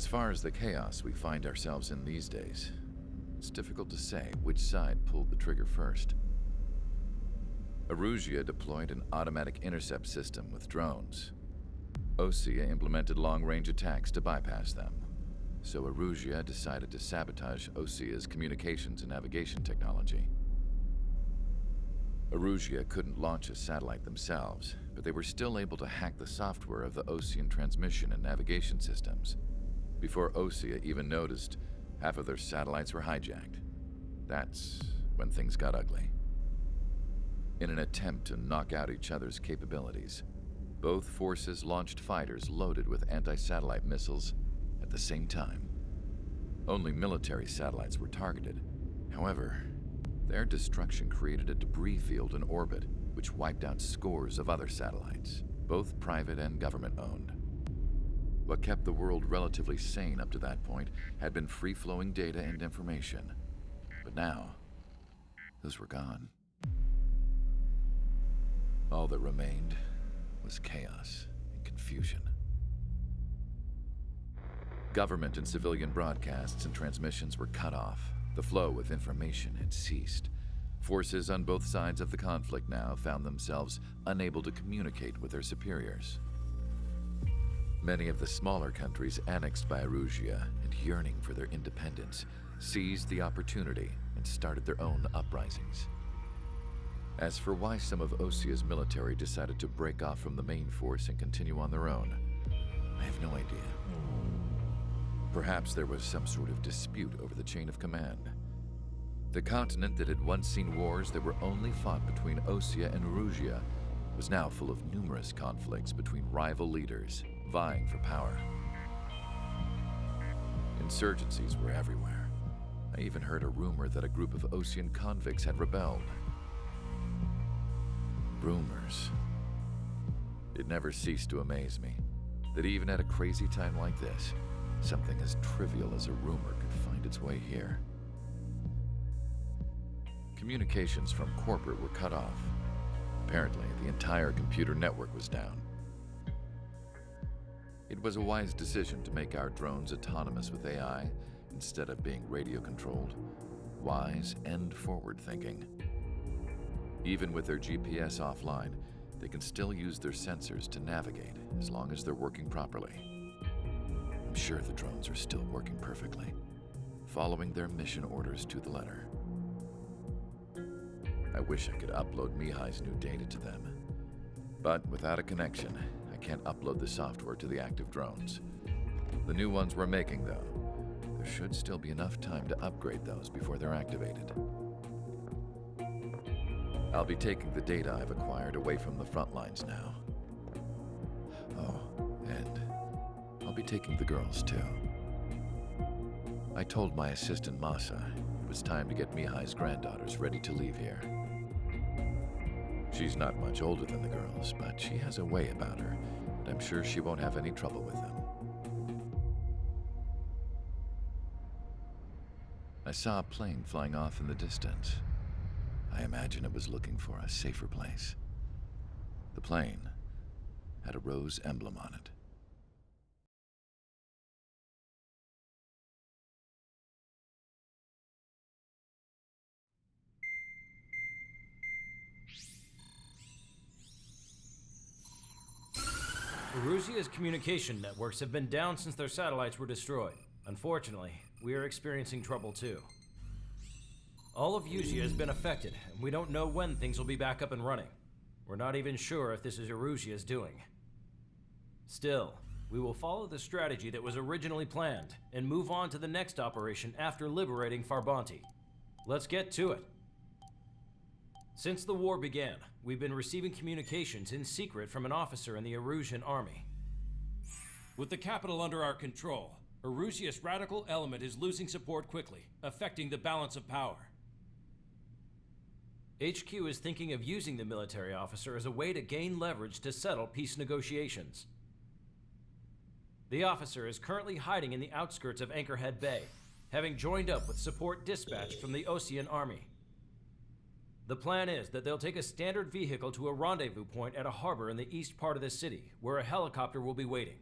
As far as the chaos we find ourselves in these days, it's difficult to say which side pulled the trigger first. Erusia deployed an automatic intercept system with drones. Osea implemented long-range attacks to bypass them. So Erusia decided to sabotage Osea's communications and navigation technology. Erusia couldn't launch a satellite themselves, but they were still able to hack the software of the Osean transmission and navigation systems. Before Osea even noticed, half of their satellites were hijacked. That's when things got ugly. In an attempt to knock out each other's capabilities, both forces launched fighters loaded with anti-satellite missiles at the same time. Only military satellites were targeted. However, their destruction created a debris field in orbit, which wiped out scores of other satellites, both private and government-owned. What kept the world relatively sane up to that point had been free-flowing data and information. But now, those were gone. All that remained was chaos and confusion. Government and civilian broadcasts and transmissions were cut off. The flow of information had ceased. Forces on both sides of the conflict now found themselves unable to communicate with their superiors. Many of the smaller countries annexed by Erusia and yearning for their independence seized the opportunity and started their own uprisings. As for why some of Osea's military decided to break off from the main force and continue on their own, I have no idea. Perhaps there was some sort of dispute over the chain of command. The continent that had once seen wars that were only fought between Osea and Erusia was now full of numerous conflicts between rival leaders vying for power. Insurgencies were everywhere. I even heard a rumor that a group of Osean convicts had rebelled. Rumors. It never ceased to amaze me that even at a crazy time like this, something as trivial as a rumor could find its way here. Communications from corporate were cut off. Apparently, the entire computer network was down. It was a wise decision to make our drones autonomous with AI instead of being radio-controlled. Wise and forward-thinking. Even with their GPS offline, they can still use their sensors to navigate as long as they're working properly. I'm sure the drones are still working perfectly, following their mission orders to the letter. I wish I could upload Mihai's new data to them. But without a connection, I can't upload the software to the active drones. The new ones we're making, though, there should still be enough time to upgrade those before they're activated. I'll be taking the data I've acquired away from the front lines now. Oh, and I'll be taking the girls, too. I told my assistant Masa it was time to get Mihai's granddaughters ready to leave here. She's not much older than the girls, but she has a way about her, and I'm sure she won't have any trouble with them. I saw a plane flying off in the distance. I imagine it was looking for a safer place. The plane had a rose emblem on it. Erusia's communication networks have been down since their satellites were destroyed. Unfortunately, we are experiencing trouble too. All of Usia has been affected, and we don't know when things will be back up and running. We're not even sure if this is Erusia's doing. Still, we will follow the strategy that was originally planned and move on to the next operation after liberating Farbanti. Let's get to it. Since the war began, we've been receiving communications in secret from an officer in the Erusian army. With the capital under our control, Erusia's radical element is losing support quickly, affecting the balance of power. HQ is thinking of using the military officer as a way to gain leverage to settle peace negotiations. The officer is currently hiding in the outskirts of Anchorhead Bay, having joined up with support dispatched from the Osean army. The plan is that they'll take a standard vehicle to a rendezvous point at a harbor in the east part of the city, where a helicopter will be waiting.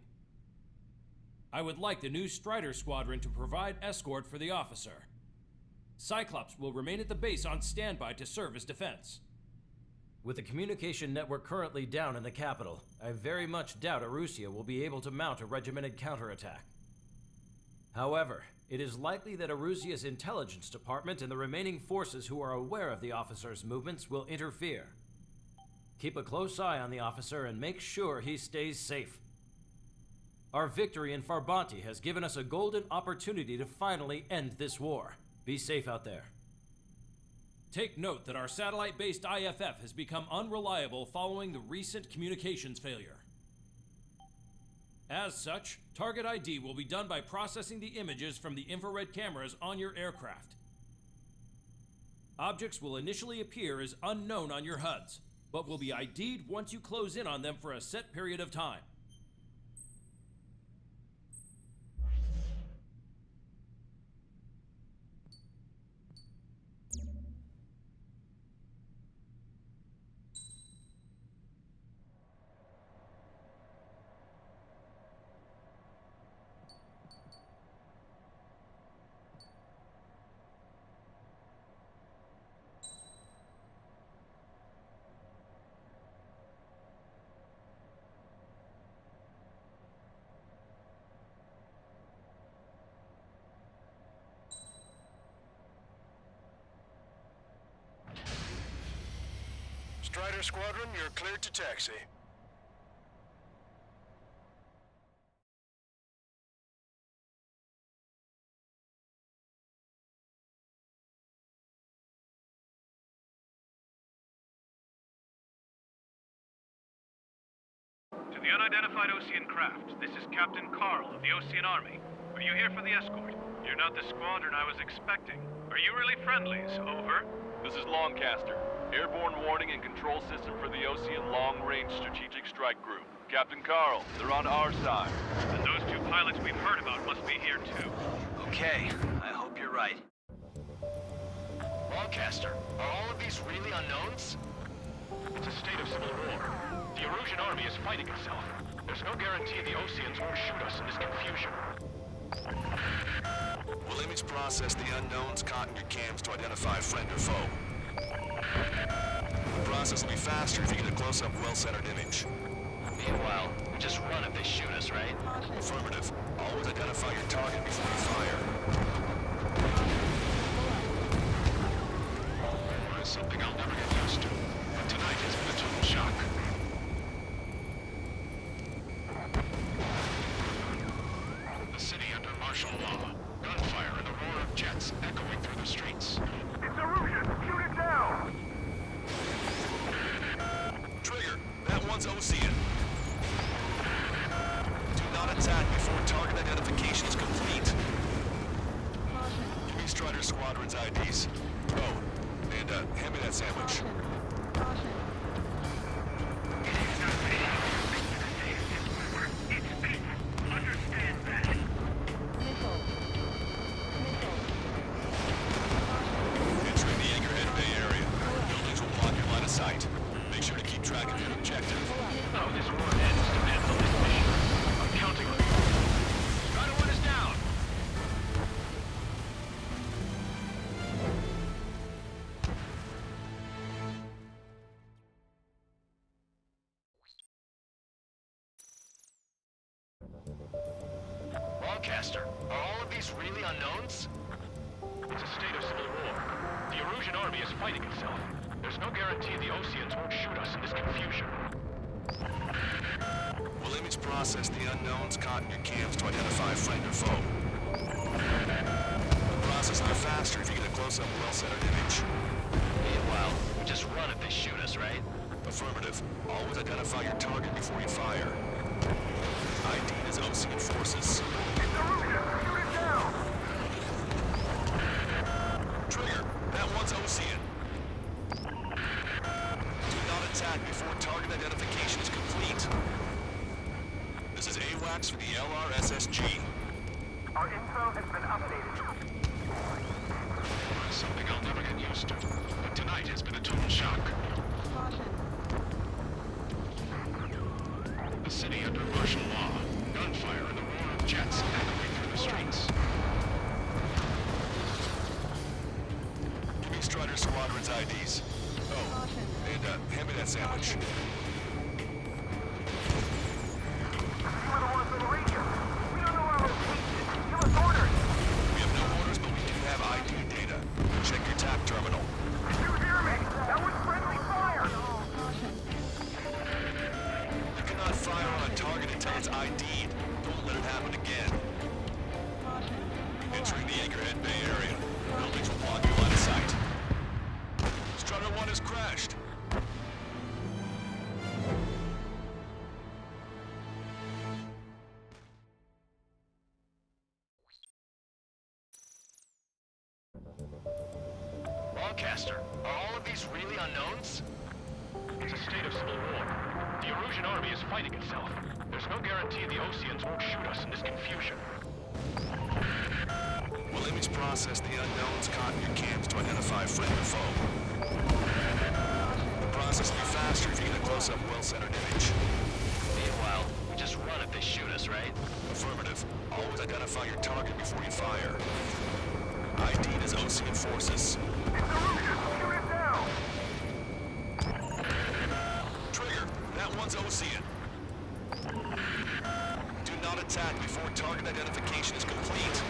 I would like the new Strider Squadron to provide escort for the officer. Cyclops will remain at the base on standby to serve as defense. With the communication network currently down in the capital, I very much doubt Arusea will be able to mount a regimented counterattack. However, it is likely that Arusea's intelligence department and the remaining forces who are aware of the officer's movements will interfere. Keep a close eye on the officer and make sure he stays safe. Our victory in Farbanti has given us a golden opportunity to finally end this war. Be safe out there. Take note that our satellite-based IFF has become unreliable following the recent communications failure. As such, target ID will be done by processing the images from the infrared cameras on your aircraft. Objects will initially appear as unknown on your HUDs, but will be ID'd once you close in on them for a set period of time. Strider Squadron, you're cleared to taxi. To the unidentified Osean craft, this is Captain Carl of the Osean Army. Are you here for the escort? You're not the squadron I was expecting. Are you really friendlies? Over. This is Longcaster. Airborne warning and control system for the Osean Long-Range Strategic Strike Group. Captain Carl, they're on our side. And those two pilots we've heard about must be here too. Okay, I hope you're right. Longcaster, are all of these really unknowns? It's a state of civil war. The Erusian army is fighting itself. There's no guarantee the Oseans won't shoot us in this confusion. We'll image process the unknowns caught in your cams to identify friend or foe. The process will be faster if you get a close-up, well-centered image. Meanwhile, we just run if they shoot us, right? Affirmative. Always identify your target before you fire. War is something I'll never get used to. But tonight has been a total shock. The city under martial law. Gunfire and the roar of jets echoing through the streets. It's Erusian! Shoot it down! Trigger, that one's Osean. Do not attack before target identification is complete. Give me Strider Squadron's IDs. Oh, and hand me that sandwich. Entering the Anchorhead Bay area. Buildings will block your line of sight. Make sure to keep track of your objective. How this war ends depends on this mission. I'm counting on you. Strider 1 is down! Longcaster, are all of these really unknowns? It's a state of civil war. The Erusian army is fighting itself. There's no guarantee the Oseans won't shoot us in this confusion. We'll image process the unknowns caught in your cams to identify friend or foe. The process will be faster if you get a close-up, well-centered image. Meanwhile, we just run if they shoot us, right? Affirmative. Always identify your target before you fire. ID is Osean forces. It's Erusian! Shoot it down! Trigger, that one's Osean. Do not attack before target identification is complete. This is AWACS for the LRSSG. Our info has been updated. Something I'll never get used to. But tonight has been a total shock. The city under martial law. Gunfire and the roar of jets hand me that sandwich. We have no orders, but we do have ID data. Check your TAP terminal. You cannot fire on a target until it's ID'd. Don't let it happen again. Entering the Anchorhead Bay area. Buildings will block your line of sight. Strider 1 has crashed. Lawcaster, are all of these really unknowns? It's a state of civil war. The Erusian army is fighting itself. There's no guarantee the Oseans won't shoot us in this confusion. We'll image process the unknowns caught in your cams to identify friend or foe. The process will be faster if you get a close-up, well-centered image. Meanwhile, we just run if they shoot us, right? Affirmative. Always identify your target before you fire. ID'd as Osean forces. Trigger, that one's Osean. Do not attack before target identification is complete.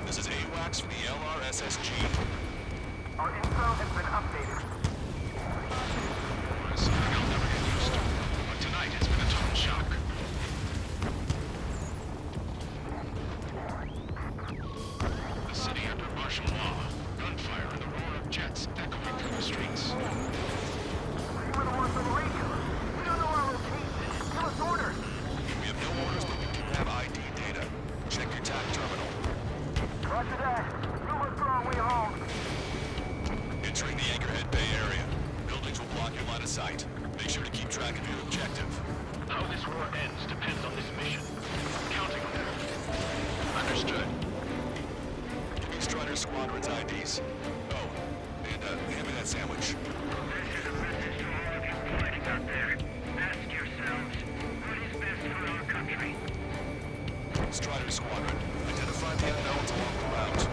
This is AWACS for the LRSSG. Our info has been updated. It's something I'll never get used to. But tonight, it's been a total shock. The city under martial law. Gunfire and the roar of jets echoing through the streets. We don't know our location. Give us orders. We have no orders, but we do have ID data. Check your TAC terminal. Roger that. We'll look for our way home. Entering the Anchorhead Bay area. Buildings will block your line of sight. Make sure to keep track of your objective. How this war ends depends on this mission. I'm counting on it. Understood. Give me Strider Squadron's IDs. Oh, and hand me that sandwich. This is a message to all of you fighting out there. Ask yourselves, what is best for our country? Strider Squadron, identify the unknowns along the route.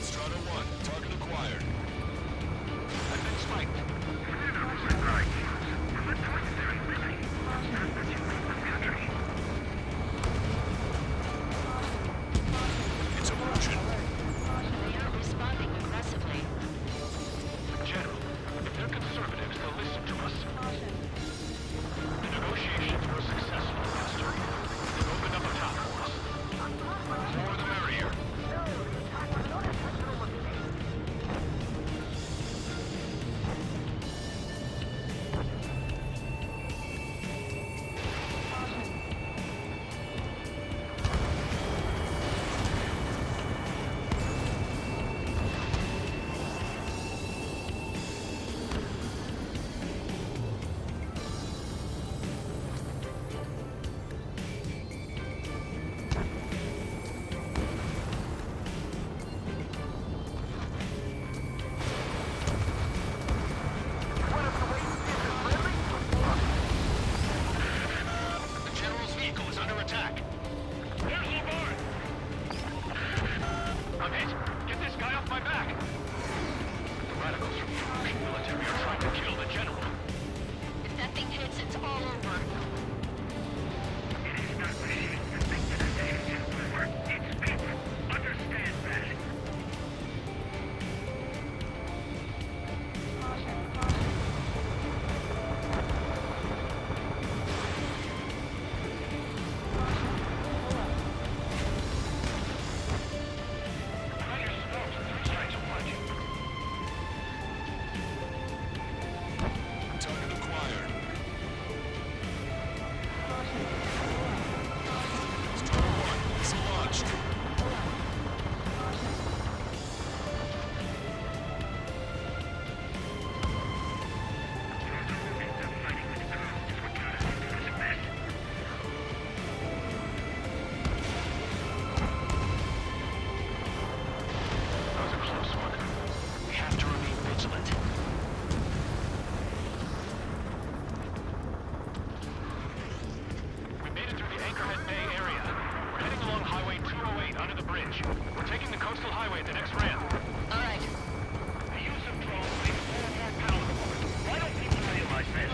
Strider 1, target acquired. I've been spiked. It's a Russian. They aren't responding aggressively. General, if they're conservatives, they'll listen to us. The negotiations were successful, Master. They've opened up a path for us. The more the merrier. The General's vehicle is under attack. Where's Lamar? I'm hit. Get this guy off my back. The radicals from the Russian military are trying to kill the General. If that thing hits, it's all over. It is not machines that make the decisions over. It's people. Understand that. under the bridge. We're taking the coastal highway at the next ramp. All right. The use of drones makes war more palatable. Why don't people realize this?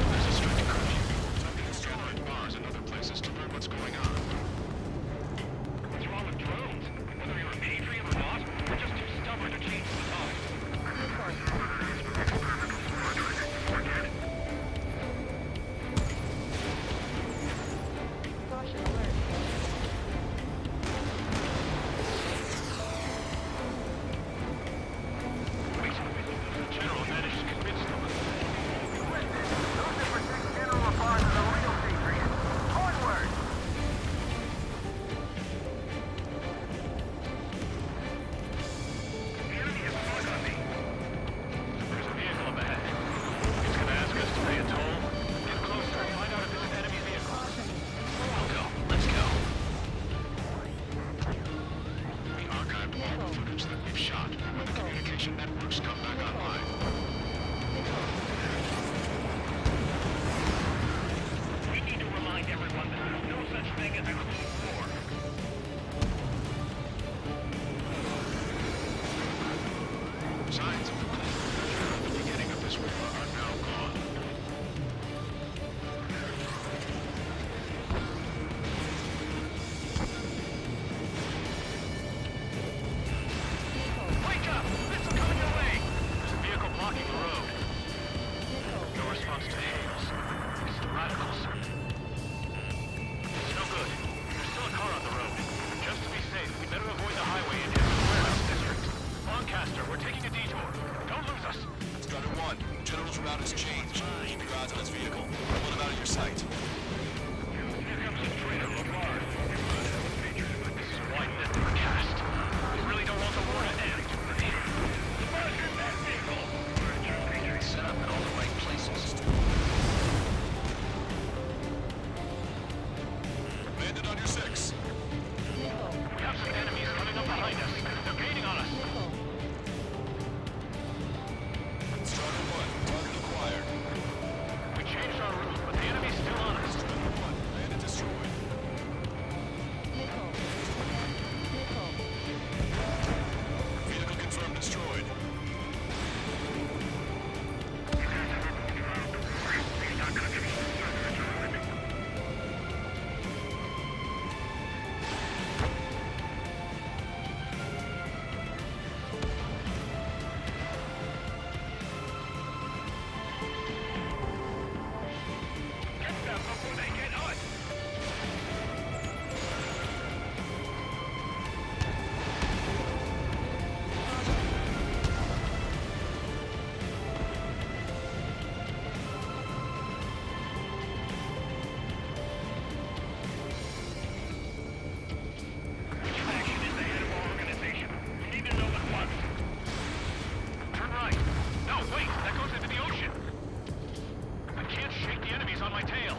There's a strict curfew. Time to install at bars and other places to learn what's going on. What's wrong with drones? Whether you're a patriot or not, we're just too stubborn to change the time. General managed to convince them. The enemy has fought on me. There's a vehicle up ahead. It's gonna ask us to pay a toll. Get closer and find out if it's an enemy vehicle. We'll go. Let's go. We archived all the footage that we've shot when the communication networks come back online. We need to remind everyone that there's no such thing as a clean war. Signs of the clean future at the beginning of this war are now gone. Wake up! Missile coming your way! There's a vehicle blocking the road. No response to hails. It's the radicals. It's no good. There's still a car on the road. Just to be safe, we better avoid the highway and hit the warehouse district. Lancaster, we're taking a detour. Don't lose us. Strider 1, General's route has changed. Keep your eyes on his vehicle. Pull him out of your sight. Here comes the traitor, Lamar. This is why net were cast. We really don't want the war to end. Roger that vehicle. Set up in all the right places. Landed on your 6. We have some enemies coming up behind us. They're gaining on us. Strider 1, target acquired. We changed our route, but the enemy's still on us. Strider 1, landed destroyed. Vehicle confirmed destroyed. Get them before they get us. Which faction is the head of our organization? We need to know at once. Turn right. No, wait. That goes into the ocean. I can't shake the enemies on my tail.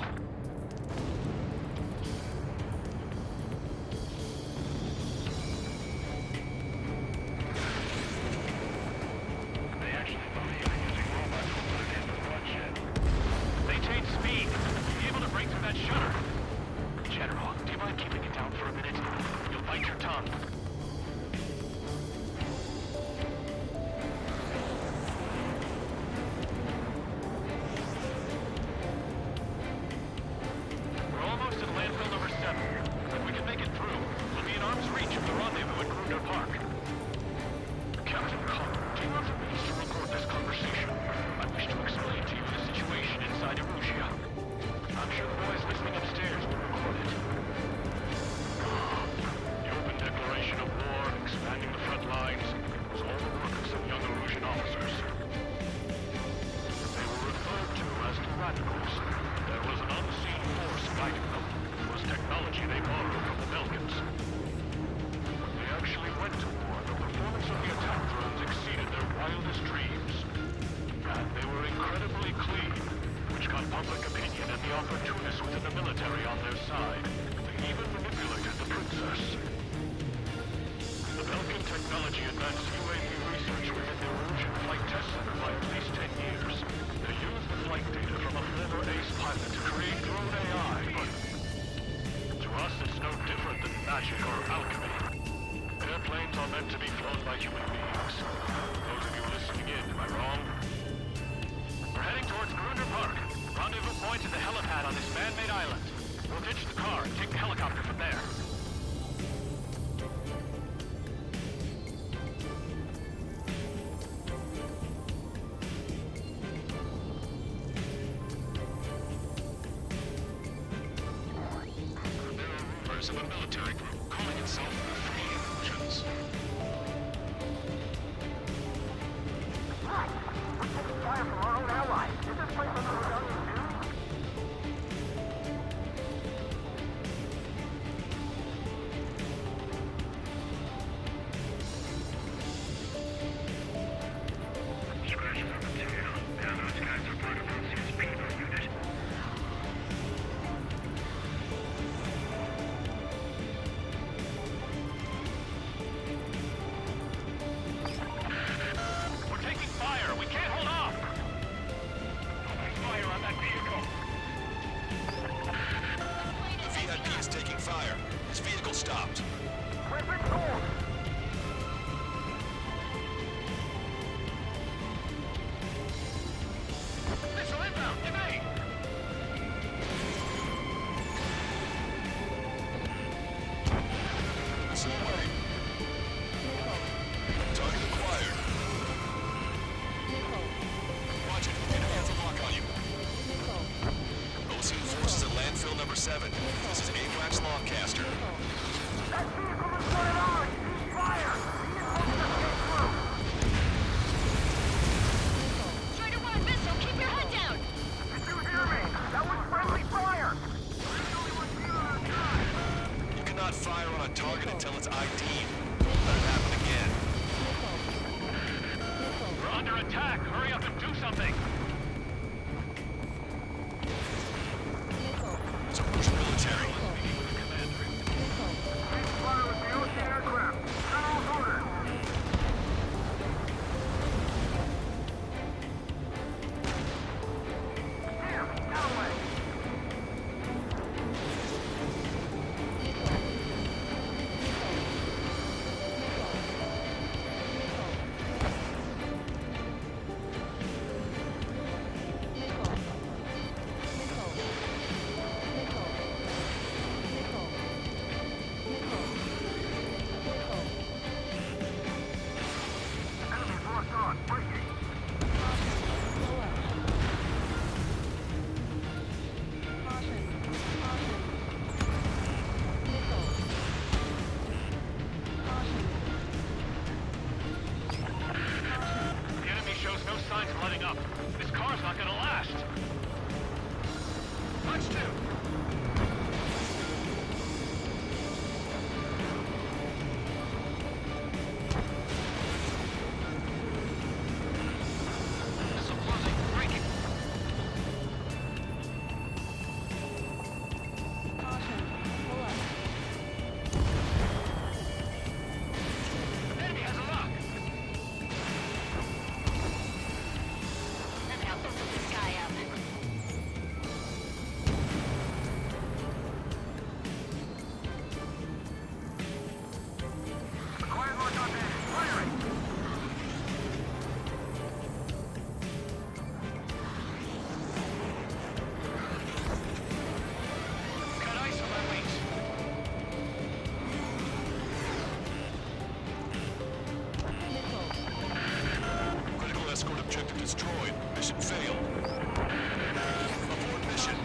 They actually believe in using robots to put an end to bloodshed. They take speed. Be able to break through that shutter. General, do you mind keeping it down for a minute? You'll bite your tongue. We're almost at landfill number 7. If we can make it through, we'll be in arm's reach of the rendezvous at Gruner Park. Captain Connor, do you have the means to record this conversation? I wish to explain to you the situation inside Erusia. I'm sure the boys listening upstairs will record it. The open declaration of war, expanding the front lines, was all the work of some young Erusian officers. They were referred to as the radicals. There was an unseen force guiding them. It was technology they borrowed from the Belkans. When they actually went to war, the performance of the attack drones exceeded their wildest dreams. And they were incredibly clean, which got public opinion and the opportunists within the military on their side. They even manipulated the princess. The Belkan technology advanced UAV research within the Erusian Flight Test Center by at least 10 years. They used the flight data from a former ace pilot to create drone AI, but to us it's island. We'll ditch the car and take the helicopter from there. There are rumors of a military group calling itself the Free Illusions. We're taking fire from our own allies. Is this place under rebellion too? Scratches on the tail. Now those guys are part of Lucy's people unit. We're taking fire. We can't hold off. Opening fire on that vehicle. The VIP is taking fire. His vehicle stopped. We're been told. Missile inbound. Evade. Missile away. Target acquired. Watch it. Enemy has a lock on you. Ocean forces at landfill number 7. This is AWACS Longcaster. That vehicle is running on. Cease fire. Reinforcements get through. Strider 1, Missile, keep your head down! Did you hear me? That was friendly fire. We're the only ones here on time. You cannot fire on a target until it's ID'd. Let it happen again. We're under attack. Hurry up and do something. It's a Russian military. Cease fire with the ocean aircraft. General's orders. Damn, that way. Enemy's locked on. Breaking. The enemy shows no signs of letting up. This car's not gonna last. Punch 2. Missile closing. Breaking. Enemy has a lock. And now open this guy up. Acquired mark on that. Firing. Got ice on my wings. Critical escort objective destroyed. Mission failed. Abort mission.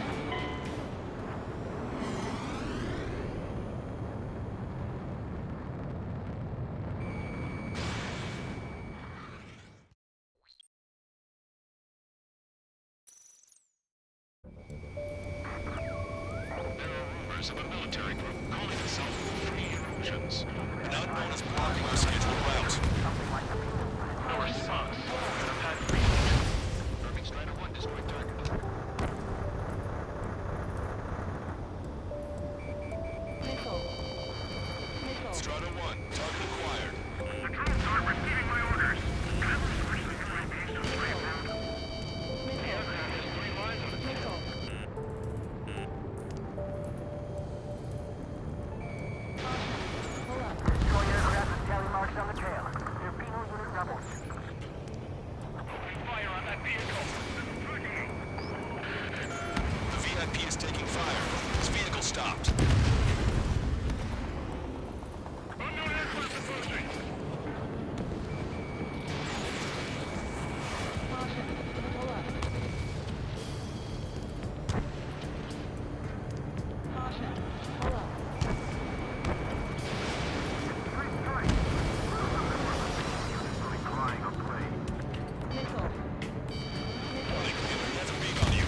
There are rumors of a military group calling itself Free Illusions. An unknown is blocking our scheduled route. Our sons. I've had 3. Confirming Strider 1 destroyed target. Strider 1, target acquired. The drones aren't receiving my orders. Can I have a specially designed piece to spray around? The aircraft has 3 lines on its tail. Destroy aircraft with tally marks on the tail. They're penal unit rebels. stopped. Unknown aircraft approaching. He has a beat on you.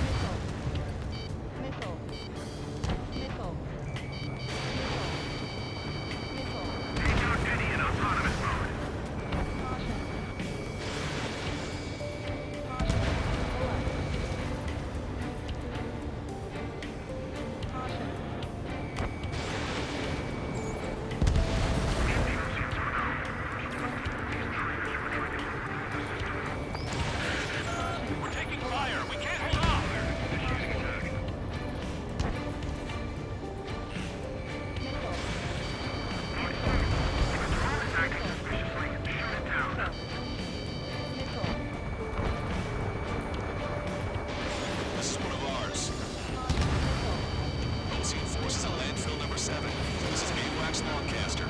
Take out Eddie in autonomous mode. We're taking fire. We can't hold off. This is one of ours. Ocean forces at landfill number 7. This is AWACS Longcaster.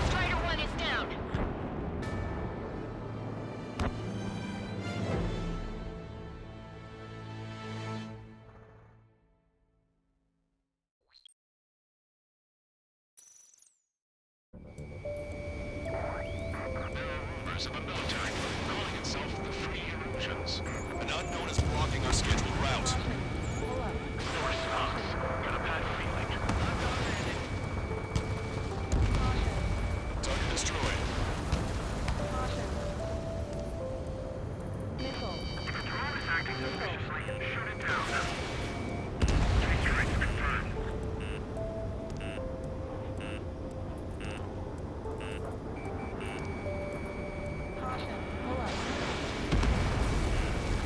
Strider 1 is down. Rumors of a military group calling itself the Free Erosions. An unknown is blocking our scheduled route. No response. Got a bad feeling. Target destroyed. Drone is acting suspiciously. Shoot it down. Three strikes confirmed.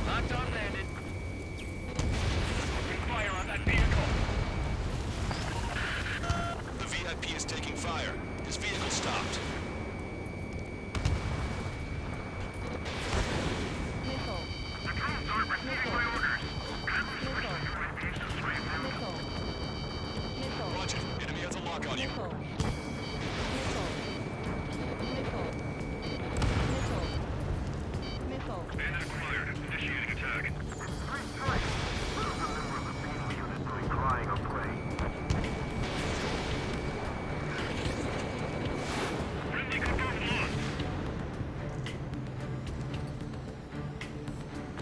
Locked on landed. Open fire on that vehicle. The VIP is taking fire. His vehicle stopped. The drones aren't receiving my orders. Roger. Enemy has a lock on you. Bandit acquired. Initiating attack. Friendly confirmed lost.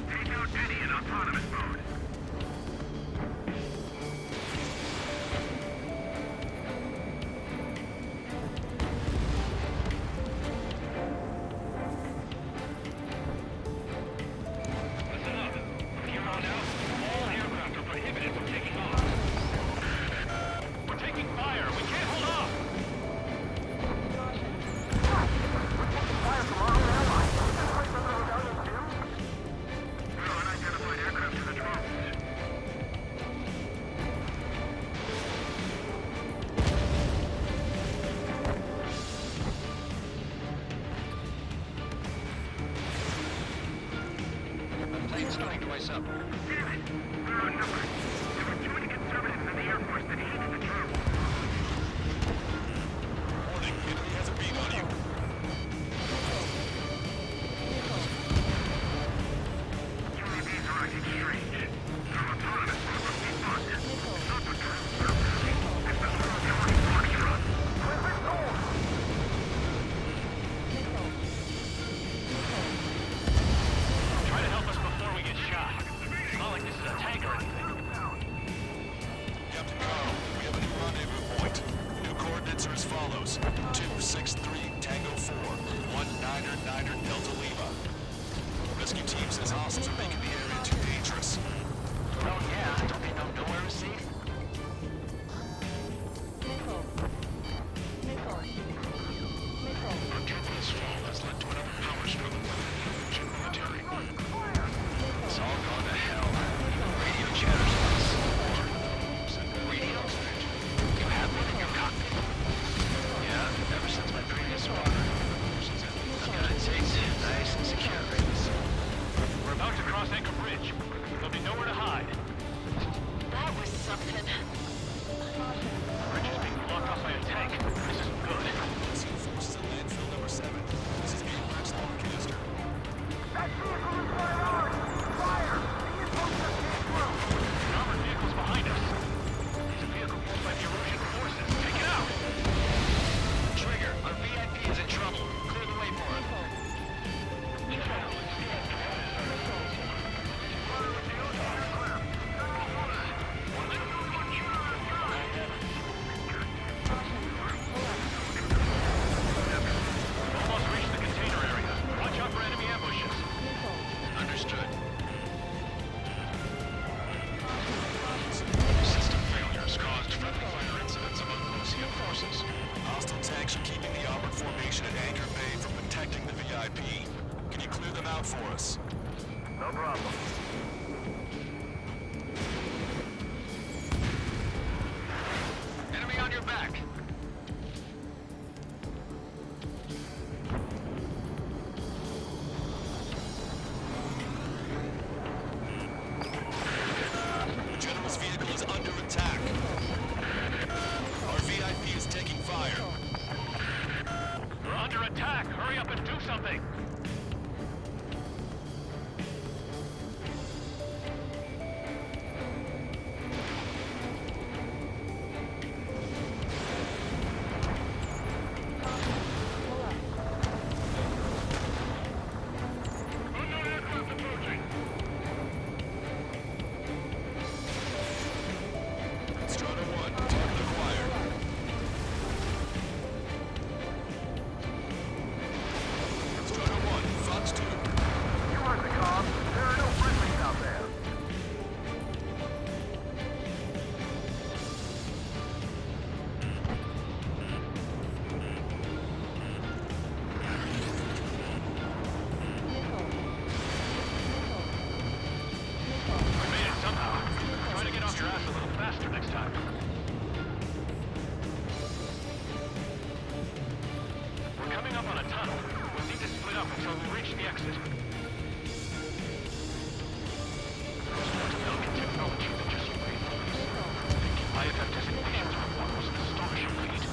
Take out Eddie in autonomous mode. Listen up. From here on out, all aircraft are prohibited from taking off. We're taking fire. We can't hold off. No unidentified aircraft to the drones. Plane's starting to ice up. Damn it! We're outnumbered. There were too many conservatives in the Air Force that hated the drones. Warning. Enemy has a beat on you. UAVs are acting strange. Their autonomous mode must be bugged. It's not the drones that are working. It's the electronic foxtrot. Try to help us before we get shot. It's not like this is a tank or anything. Captain Carl, we have a new rendezvous point. New coordinates are as follows. 263 Tango 4, 199er Delta Lima. Rescue team says hostiles are making the area too dangerous. Oh yeah, don't they know nowhere is safe? A turbulence fall has led to another power struggle with the Norwegian military. It's all gone to hell. Radio chatters us. Radio? You have one in your cockpit? Yeah? exit. There's more to Belkin technology than just uniforms. IFF designations were what was an astonishing feat.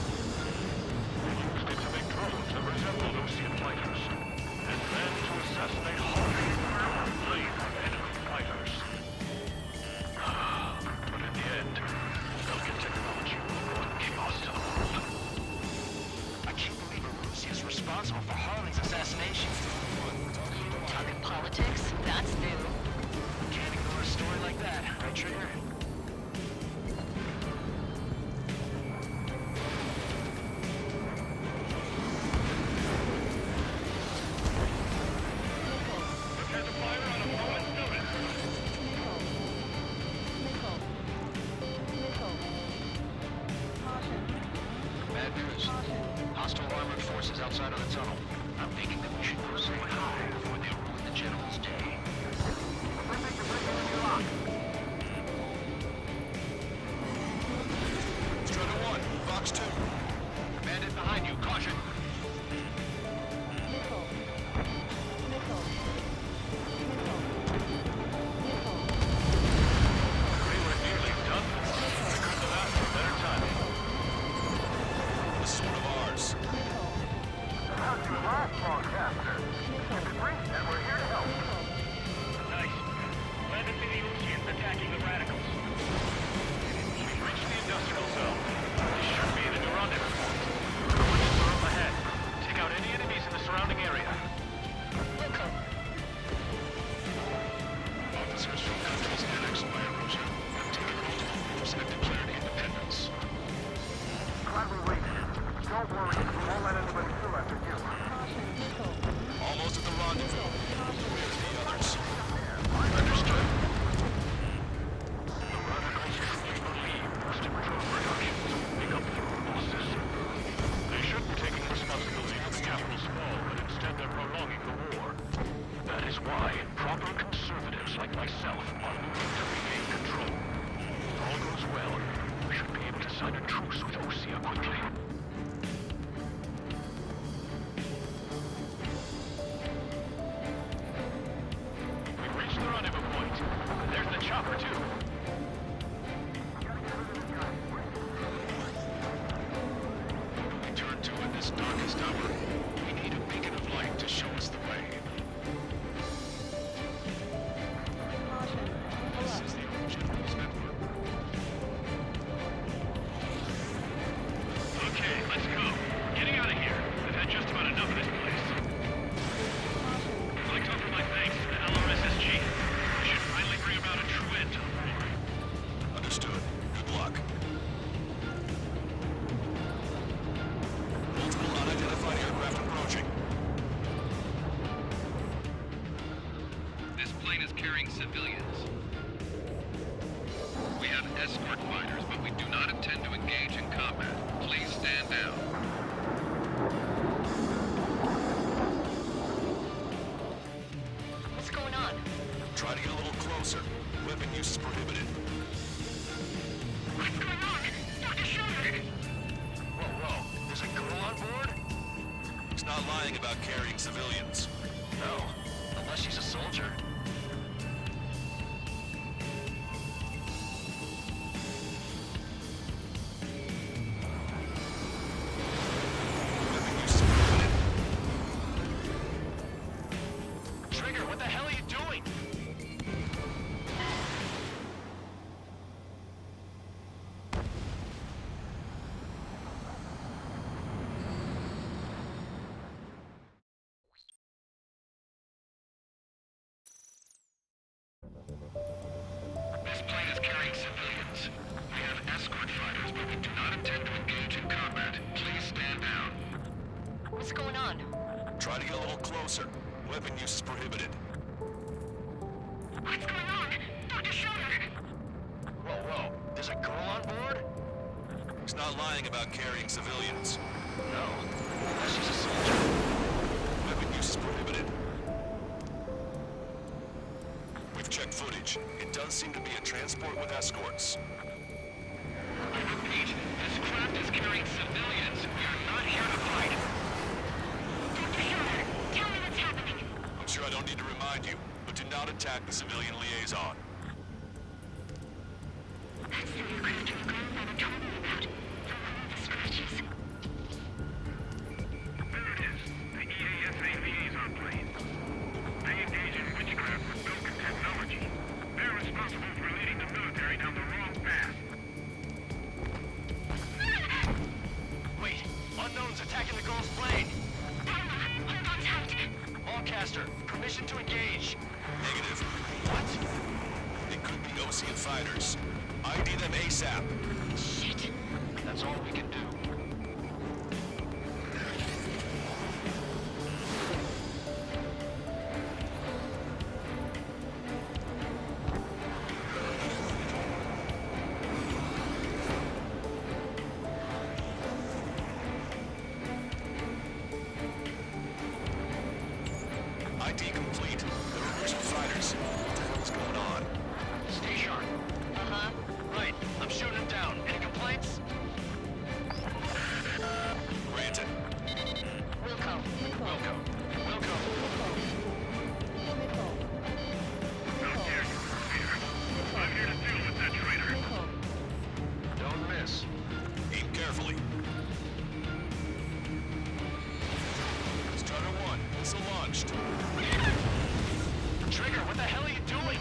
They used it to make drones that resembled Osean fighters, and then to assassinate hardy, brave enemy fighters. But in the end, Belkin technology brought chaos to the world. I can't believe Arusia is responsible for Harlan's assassination. Talking politics? That's new. Can't ignore a story like that, right, Trigger? Prepare to fire on a moment's notice. Bad news. Hostile armored forces outside of the tunnel. I'm thinking that we should go say hi before they ruin the general's day. Strider 1, Fox 2. Bandit behind you, caution. We were nearly done for. I couldn't have asked for better timing. This is one of ours. How'd you last long, Caster? Keep it brief, and we're here to help. Nice. Land us in the Oceans attacking the radicals. We've reached the industrial zone. This should be the new rendezvous point. Coordinates are up ahead. Take out any enemies in the surrounding area. Local. Officers from countries annexed by Arusia have taken multiple groups and have declared independence. Glad we waited. Don't worry, we won't let anybody through after you. Almost at the rendezvous. Where's the others? Understood. The radicals truly believe Western drone reductions will make up for losses. They shouldn't be taking responsibility for the capital's fall, but instead they're prolonging the war. That is why proper conservatives like myself are moving to regain control. If all goes well, we should be able to sign a truce with Osea quickly. We've reached the rendezvous point. There's the chopper, too. We turn to in this darkest hour. We need a beacon of light to show us the way. This is the old General's network. Okay, let's go. Getting out of here. I've had just about enough of this place. I'd like to offer my thanks to the LRSSG. They should finally bring about a true end to the war. Understood. Good luck. Multiple unidentified aircraft approaching. This plane is carrying civilians. We have escort fighters, but we do not intend to engage in combat. Please stand down. What's going on? Try to get a little closer. Weapon use is prohibited. What's going on? Dr. Schroeder! Whoa. There's a girl on board? He's not lying about carrying civilians. No, unless she's a soldier. Weapon use is prohibited. Trigger, what the hell are you doing? This plane is carrying civilians. We have escort fighters, but we do not intend to engage in combat. Please stand down. What's going on? Try to get a little closer. Weapon use is prohibited. What's going on? Dr. Schroeder! Whoa. There's a girl on board? He's not lying about carrying civilians. No, unless she's a soldier. Weapon use is prohibited. We've checked footage. It does seem to be a transport with escorts. I repeat, this craft is carrying civilians. We are not here to fight. Dr. Schroeder, tell me what's happening. I'm attack the civilian liaison. That's the aircraft your grandfather told me about. The one with the scratches. There it is. The EASA liaison plane. They engage in witchcraft with broken technology. They're responsible for leading the military down the wrong path. Wait, unknown's attacking the Gulf plane. Hold on tight. Lancaster, permission to engage. Negative. What? It could be Osean fighters. ID them ASAP. Shit. That's all we can do. ID complete. There are Russian fighters. What the hell is going on? Stay sharp. Uh-huh. Right, I'm shooting him down. Any complaints? Granted. Wilco. Wilco. Wilco. How dare you, Peter? I'm here to deal with that traitor. Don't miss. Aim carefully. Strutter 1, missile launched. Trigger, what the hell are you doing?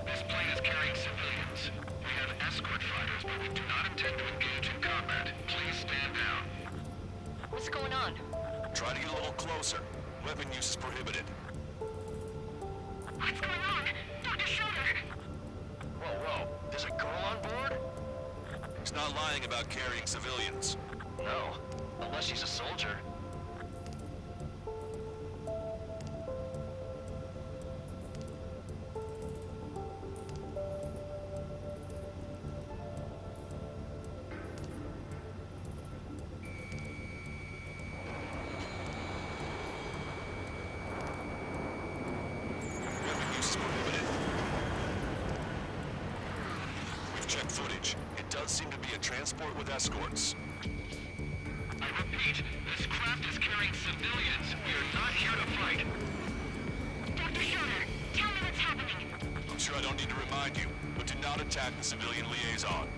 This plane is carrying civilians. We have escort fighters, but we do not intend to engage in combat. Please stand down. What's going on? Try to get a little closer. Weapon use is prohibited. What's going on? Dr. Schroeder! Whoa, whoa. There's a girl on board? He's not lying about carrying civilians. No. Unless she's a soldier. Weapon use is prohibited. We've checked footage. It does seem to be a transport with escorts. I repeat, this craft is carrying civilians. We are not here to fight. Dr. Schroeder, tell me what's happening. I'm sure I don't need to remind you, but do not attack the civilian liaison.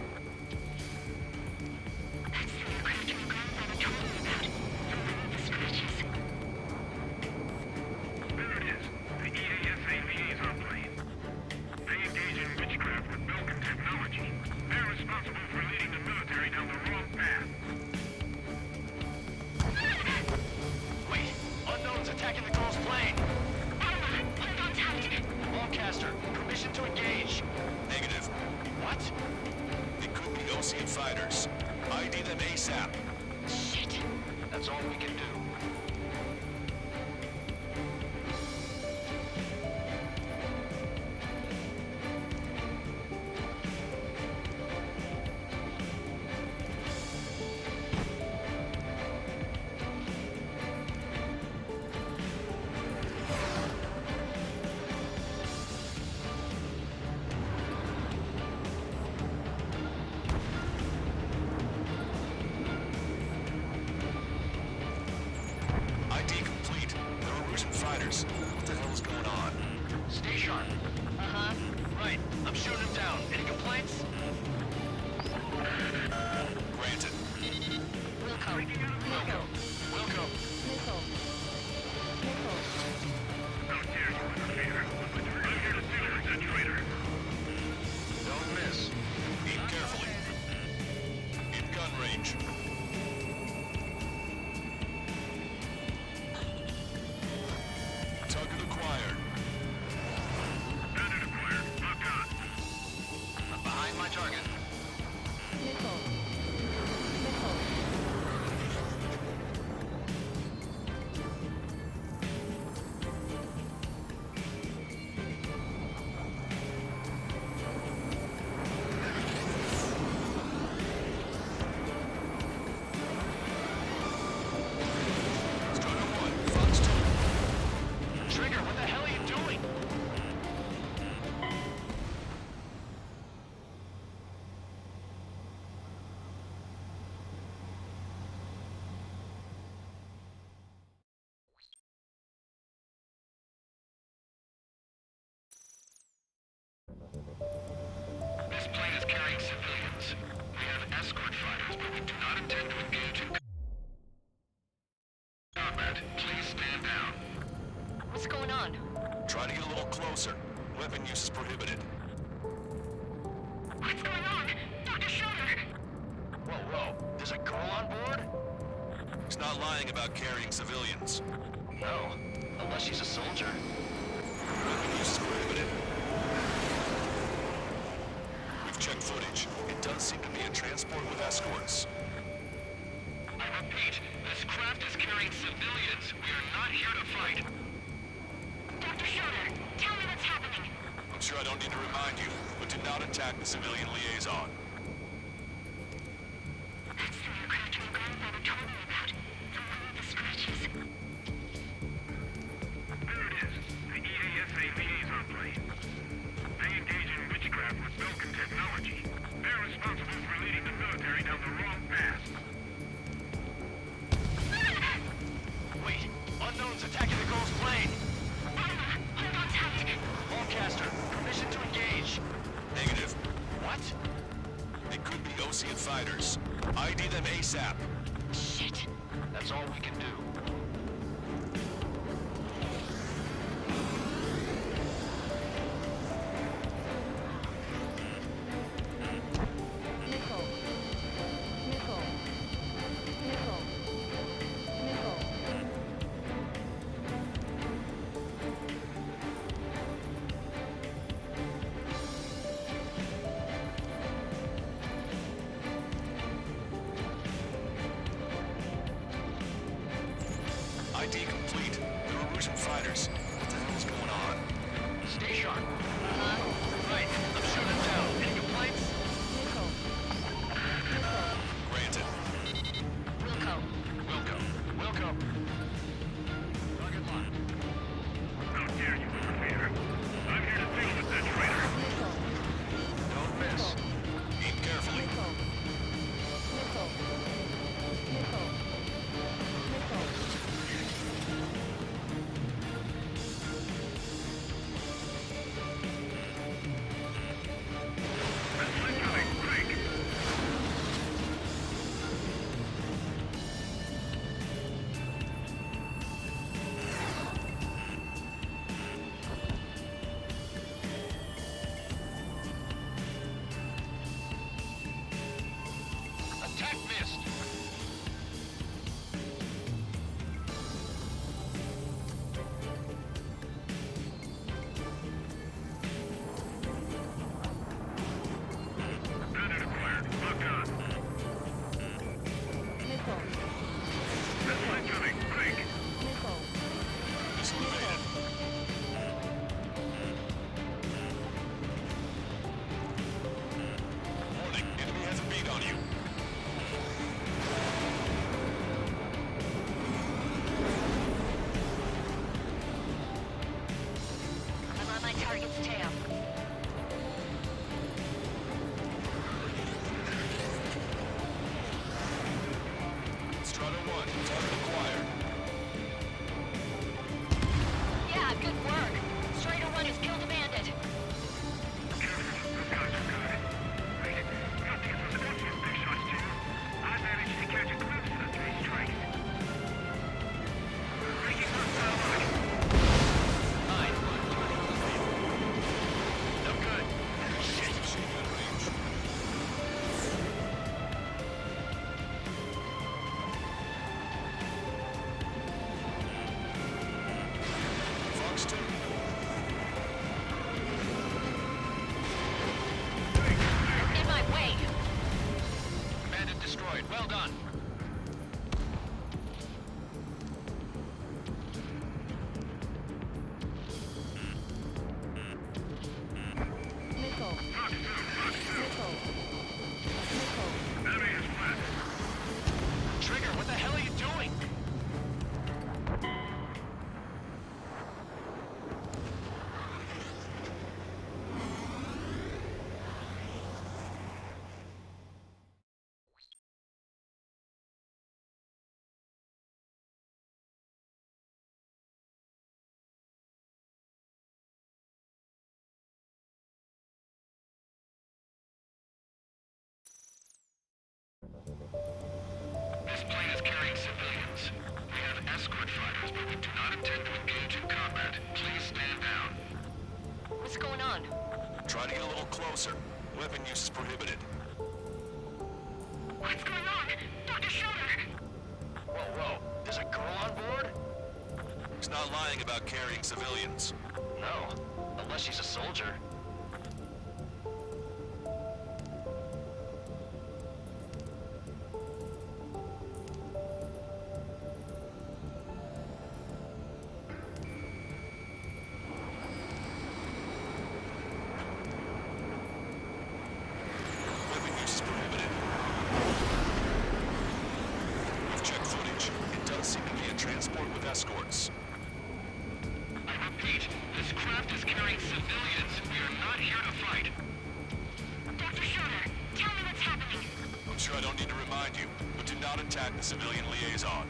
That's the aircraft your grandfather told me about. The one with the scratches. There it is. The EASA liaison plane. They engage in witchcraft with broken technology. They're responsible for leading the military down the wrong path. Wait, unknown's attacking the girl's plane. Hold on tight. Lancaster, permission to engage. Negative. What? It could be Osean fighters. ID them ASAP. Shit. That's all we can do. intend to engage in combat. Please stand down. What's going on? Try to get a little closer. Weapon use is prohibited. What's going on? Dr. Schroeder! Whoa. There's a girl on board? He's not lying about carrying civilians. No, unless she's a soldier. Weapon use is prohibited. We've checked footage. It does seem to be a transport with escorts. I repeat, this craft is carrying civilians. We are not here to fight. Dr. Schroeder, tell me what's happening. I'm sure I don't need to remind you, but do not attack the civilian liaison. That's the aircraft my grandfather told me about. The one with the scratches. There it is. The EASA liaison plane. They engage in witchcraft with Belkin technology. They're responsible for leading the military down the wrong path. Wait, unknown's attacking the girl's plane. Hold on tight. Lancaster, permission to engage. Negative. What? They could be Osean fighters. ID them ASAP. Shit. That's all we can do. ID complete. They're Erusian fighters. What the hell is going on? Stay sharp. Right, I'm shooting down. Any complaints? Granted. Wilco. Target line. How dare you interfere? I'm here to deal with that traitor. Don't miss. Aim carefully. Attack missed. Bandit acquired. Locked on. Missile incoming. Break. Missile evaded. Warning, enemy has a beat on you. I'm on my target's tail. Strata 1, target acquired. Yeah, good work. Strider 1 has killed a bandit. Careful. Those guys are good. Wait. Got to get those Ocean big shots, too. I managed to catch a glimpse of the three strikes. Breaking hostile line. No good. Shit, machine gun range. Fox 2. In my way. Bandit destroyed. Well done. intend to engage in combat. Please stand down. What's going on? Try to get a little closer. Weapon use is prohibited. What's going on? Dr. Schroeder! Whoa. There's a girl on board? He's not lying about carrying civilians. No. Unless she's a soldier. Weapon use is prohibited. We've checked footage. It does seem to be a transport with escorts. I repeat, this craft is carrying civilians. We are not here to fight. Dr. Schroeder, tell me what's happening. I'm sure I don't need to remind you, but do not attack the civilian liaison.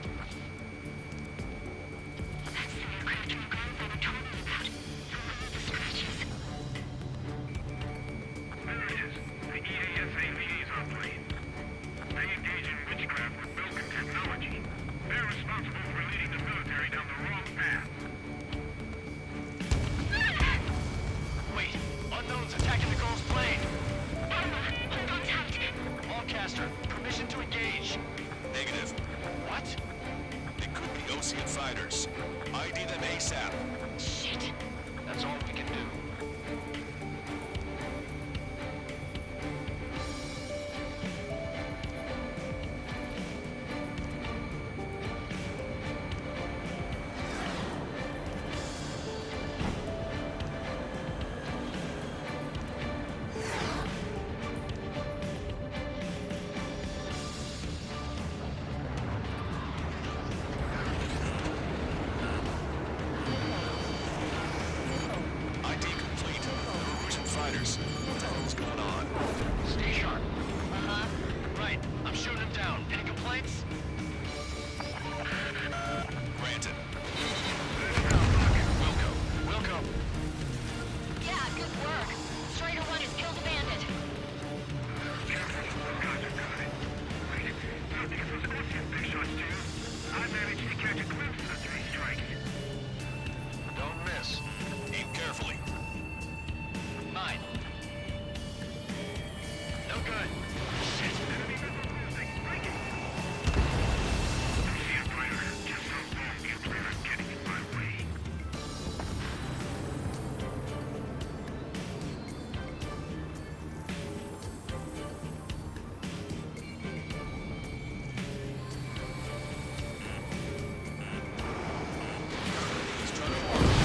That's the aircraft your grandfather told me about. The scratches. There it is. The EASA liaison plane. They engage in witchcraft with broken technology. They're responsible for leading the military down the wrong path. Wait, unknown's attacking the girl's plane. Hold on tight. Lancaster, permission to engage. Negative. What? It could be Ocean fighters. ID them ASAP. Shit. That's all we can do. ID complete. Ocean fighters. What the hell's going on? Stay sharp. Uh-huh. Right, I'm shooting him down. Any complaints? Granted. Wilco. Yeah, good work. Strider 1 has killed a bandit. Careful, those guys are good. Wait, not because those Ocean big shots too. I managed to catch a glimpse of the 3 strikes. Don't miss. Aim carefully. 9. No good. Shit, enemy missile boosting. Break it. See it, Brighter. Just how long do you plan on getting in my way?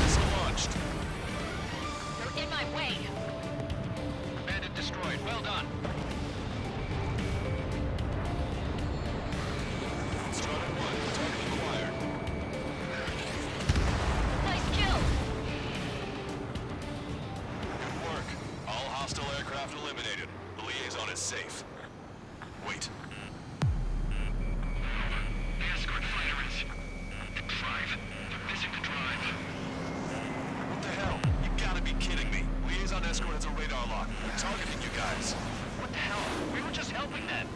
Missile launched. They're in my way. Bandit destroyed. Well done. Strider 1, target acquired. Nice kill. Good work. All hostile aircraft eliminated. The liaison is safe. Wait. The escort fighter is... Drive. They're missing the drive. What the hell? You gotta be kidding me. Liaison escort has a radar lock. They're targeting you guys. What the hell? We were just helping them.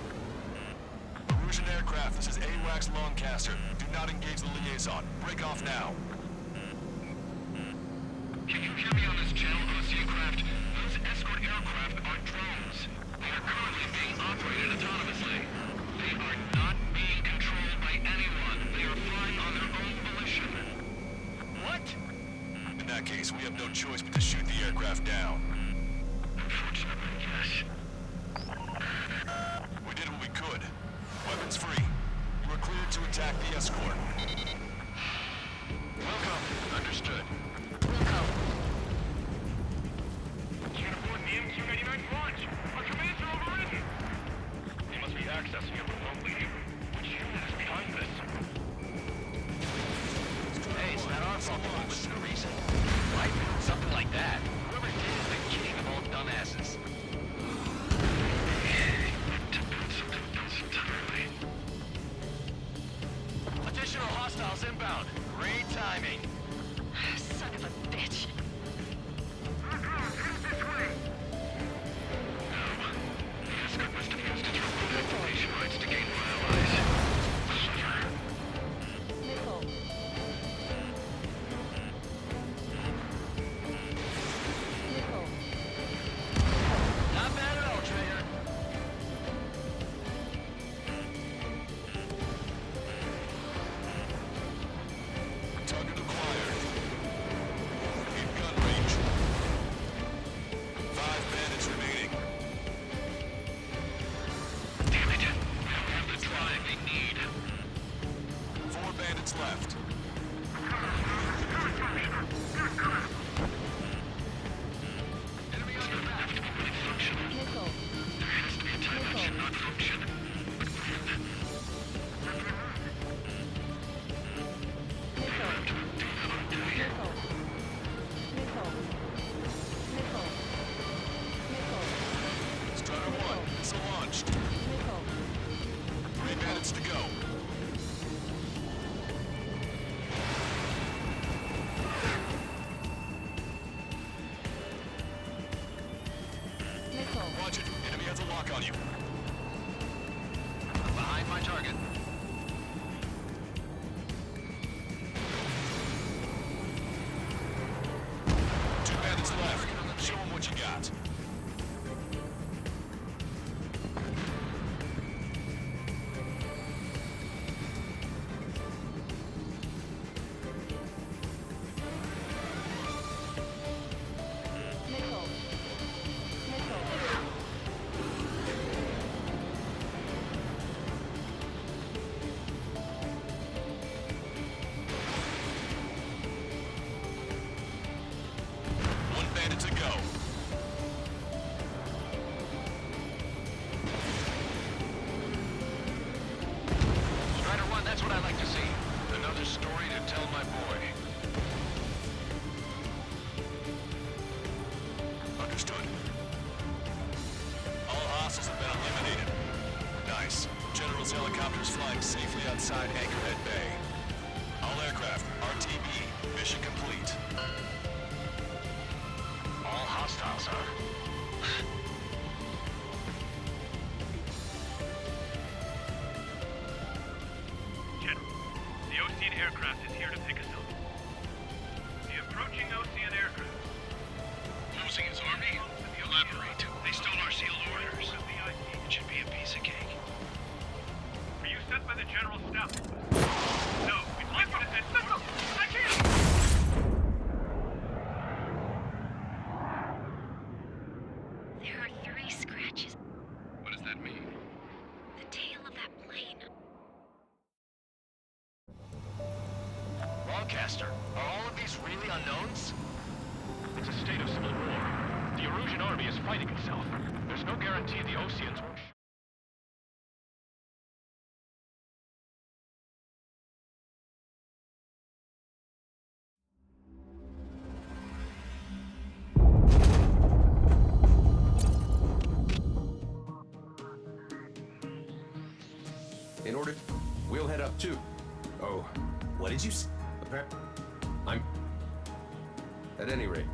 Erusian aircraft, this is AWACS Lancaster. Do not engage the liaison. Break off now. Can you hear me on this channel, Ocean craft? Those escort aircraft are drones. They are currently being operated autonomously. They are not being controlled by anyone. They are flying on their own volition. What? In that case, we have no choice but to shoot the aircraft down. Unfortunately, yes. We did what we could. Weapons free. You are cleared to attack the escort. Welcome. Understood. Wilco. Can't afford the MQ-89 launch. Our commands are overridden. They must be accessing it remotely. Which unit is behind this? Hey, it's not our fault they listen to reason. Right? Something like that. Whoever did is the king of all dumbasses. Something else entirely. Additional hostiles inbound. Great timing. Son of a bitch. Head this way. No. The escort must have used its remote activation rights to gain more allies. Clever. bandits left. Enemy on your back. Functional. Missile. There has to be a time when it should not function. Missile. Missile. Missile. Missile. Missile. Strider 1, missile launched. Missile. 3 bandits to go. Missile. Roger. Enemy has a lock on you. Behind my target. Two bandits left. Show them what you got. Missile. Missile. One bandit to go. Strider 1, that's what I like to see. Another story to tell my boy. Understood. All hostiles have been eliminated. Nice. General's helicopters flying safely outside Anchorhead Bay. All aircraft, RTB, mission complete. All hostiles, huh? General, the Ocean aircraft is here to pick us up. The approaching Ocean aircraft. Losing his army? Elaborate. They stole our sealed orders. It should be a piece of cake. Were you sent by the General Staff? No, we'd like you to send... Missile! I can't! There are 3 scratches. What does that mean? The tail of that plane. Broadcaster, are all of these really unknowns? It's a state of civil war. The Erusian army is fighting itself. There's no guarantee the Oceans won't... In order, we'll head up too. Oh, what did you I'm... At any rate,